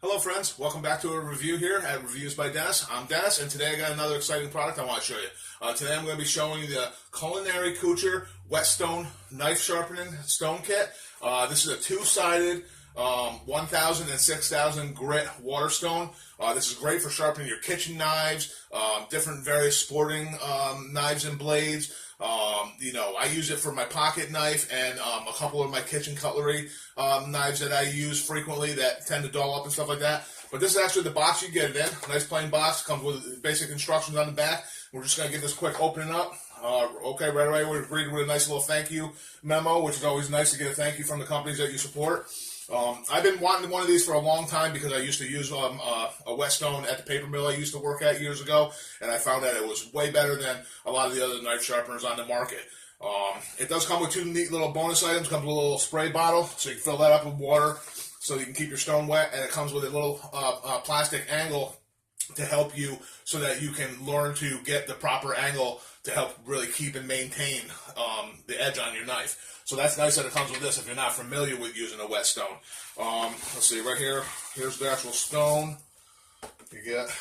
Hello friends, welcome back to a review here at Reviews by Dennis. I'm Dennis, and today I got another exciting product I want to show you. Today I'm going to be showing you the Culinary Couture Whetstone Knife Sharpening Stone Kit. This is a two-sided 1,000 and 6,000 grit water stone. This is great for sharpening your kitchen knives, different various sporting knives and blades. I use it for my pocket knife and a couple of my kitchen cutlery knives that I use frequently that tend to dull up and stuff like that. But this is actually the box you get it in. Nice plain box. Comes with basic instructions on the back. We're just going to get this quick opening up. Okay, right away we're greeted with a nice little thank you memo, which is always nice to get a thank you from the companies that you support. I've been wanting one of these for a long time because I used to use a Whetstone at the paper mill I used to work at years ago, and I found that it was way better than a lot of the other knife sharpeners on the market. It does come with two neat little bonus items. It comes with a little spray bottle, so you can fill that up with water so you can keep your stone wet, and it comes with a little plastic angle to help you so that you can learn to get the proper angle to help really keep and maintain the edge on your knife. So that's nice that it comes with this if you're not familiar with using a Whetstone. Let's see, right here, here's the actual stone. You get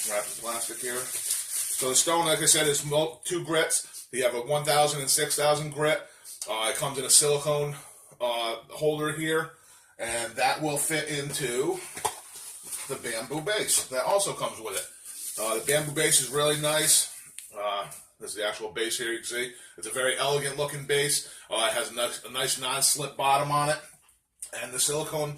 wrapped in plastic here. So the stone, like I said, is two grits. You have a 1,000 and 6,000 grit. It comes in a silicone holder here, and that will fit into the bamboo base. That also comes with it. The bamboo base is really nice. This is the actual base here, you can see. It's a very elegant looking base. It has a nice non-slip bottom on it. And the silicone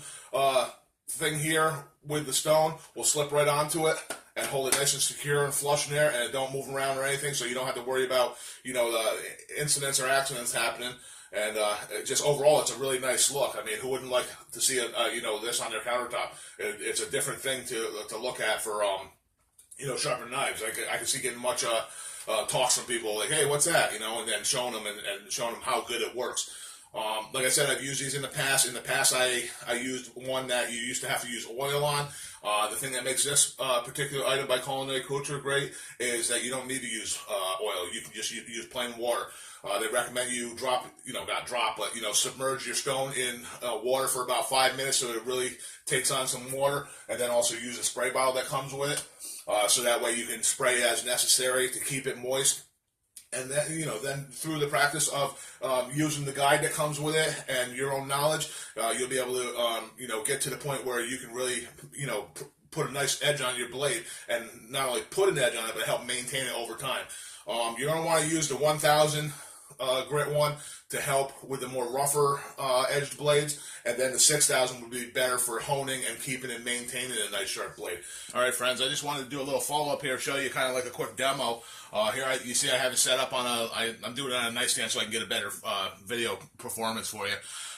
thing here with the stone will slip right onto it and hold it nice and secure and flush in there, and it don't move around or anything, so you don't have to worry about, the incidents or accidents happening. And just overall, it's a really nice look. I mean, who wouldn't like to see this on their countertop? It's a different thing to look at for sharpening knives. I can see getting much talks from people like, hey, what's that? And then showing them and showing them how good it works. Like I said, I've used these in the past. In the past, I used one that you used to have to use oil on. The thing that makes this particular item by Culinary Couture great is that you don't need to use oil. You can just use plain water. They recommend you submerge your stone in water for about 5 minutes so it really takes on some water, and then also use a spray bottle that comes with it. So that way you can spray as necessary to keep it moist. And then, then through the practice of using the guide that comes with it and your own knowledge, you'll be able to, get to the point where you can really, put a nice edge on your blade, and not only put an edge on it, but help maintain it over time. You're going to want to use the 1,000 grit one to help with the more rougher edged blades, and then the 6,000 would be better for honing and keeping and maintaining a nice sharp blade. All right, friends, I just wanted to do a little follow-up here, show you kind of like a quick demo. Here you see I have it set up on I'm doing it on a nightstand so I can get a better video performance for you.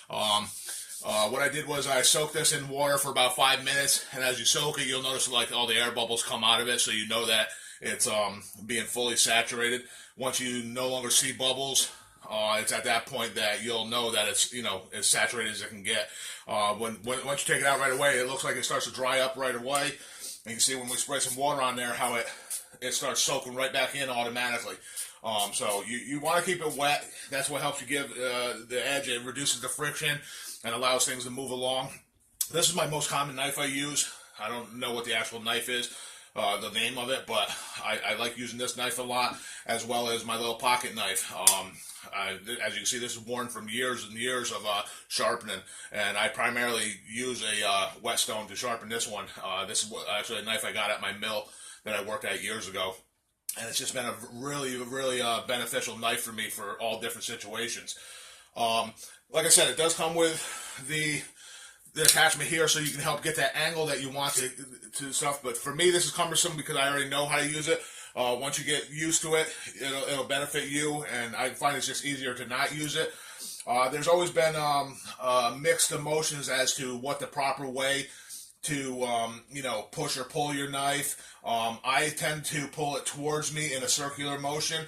What I did was I soaked this in water for about 5 minutes, and as you soak it, you'll notice like all the air bubbles come out of it, so you know that it's being fully saturated. Once you no longer see bubbles, it's at that point that you'll know that it's as saturated as it can get. Once you take it out right away, it looks like it starts to dry up right away. And you can see when we spray some water on there how it starts soaking right back in automatically. So you want to keep it wet. That's what helps you give the edge. It reduces the friction and allows things to move along. This is my most common knife I use. I don't know what the actual knife is, the name of it, but I like using this knife a lot, as well as my little pocket knife. As you can see, this is worn from years and years of sharpening, and I primarily use a Whetstone to sharpen this one. This is actually a knife I got at my mill that I worked at years ago, and it's just been a really, really beneficial knife for me for all different situations. Like I said, it does come with the attachment here so you can help get that angle that you want to stuff, but for me this is cumbersome because I already know how to use it. Once you get used to it, it'll benefit you, and I find it's just easier to not use it. There's always been mixed emotions as to what the proper way to push or pull your knife. I tend to pull it towards me in a circular motion.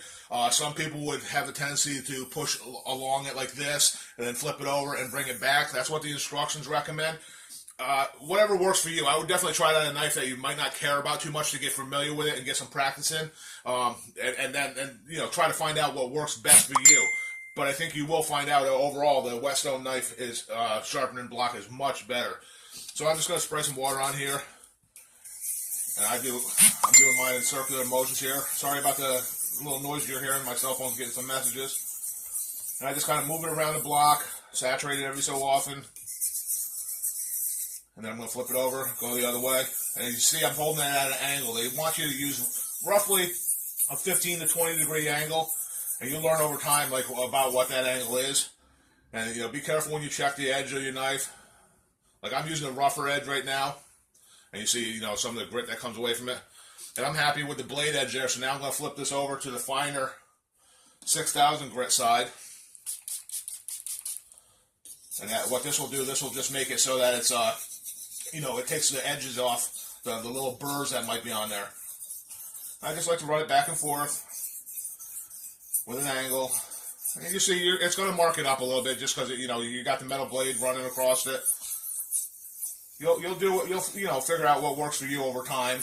Some people would have a tendency to push along it like this and then flip it over and bring it back. That's what the instructions recommend. Whatever works for you. I would definitely try it on a knife that you might not care about too much to get familiar with it and get some practice in, and then try to find out what works best for you. but I think you will find out that overall the Whetstone knife is sharpening block is much better. So I'm just going to spray some water on here, and I'm doing mine in circular motions here. Sorry about the little noise you're hearing. My cell phone's getting some messages. And I just kind of move it around the block, saturate it every so often, and then I'm going to flip it over, go the other way. And you see I'm holding it at an angle. They want you to use roughly a 15 to 20 degree angle, and you'll learn over time like about what that angle is. And be careful when you check the edge of your knife. Like I'm using a rougher edge right now, and you see some of the grit that comes away from it. And I'm happy with the blade edge there, so now I'm going to flip this over to the finer 6000 grit side. And what this will do, this will just make it so that it's it takes the edges off the little burrs that might be on there. I just like to run it back and forth with an angle. And you see, it's going to mark it up a little bit just because you got the metal blade running across it. You'll figure out what works for you over time.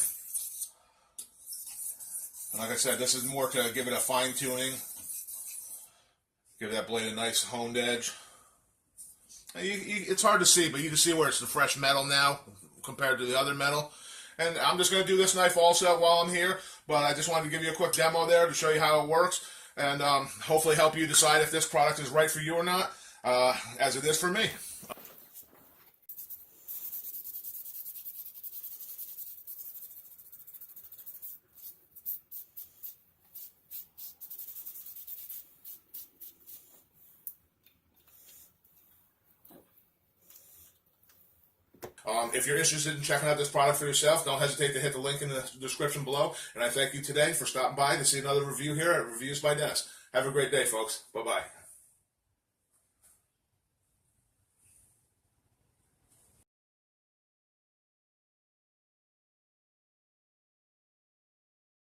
And like I said, this is more to give it a fine tuning, give that blade a nice honed edge. And it's hard to see, but you can see where it's the fresh metal now compared to the other metal. And I'm just going to do this knife also while I'm here, but I just wanted to give you a quick demo there to show you how it works, and hopefully help you decide if this product is right for you or not, as it is for me. If you're interested in checking out this product for yourself, don't hesitate to hit the link in the description below. And I thank you today for stopping by to see another review here at Reviews by Dennis. Have a great day, folks. Bye-bye.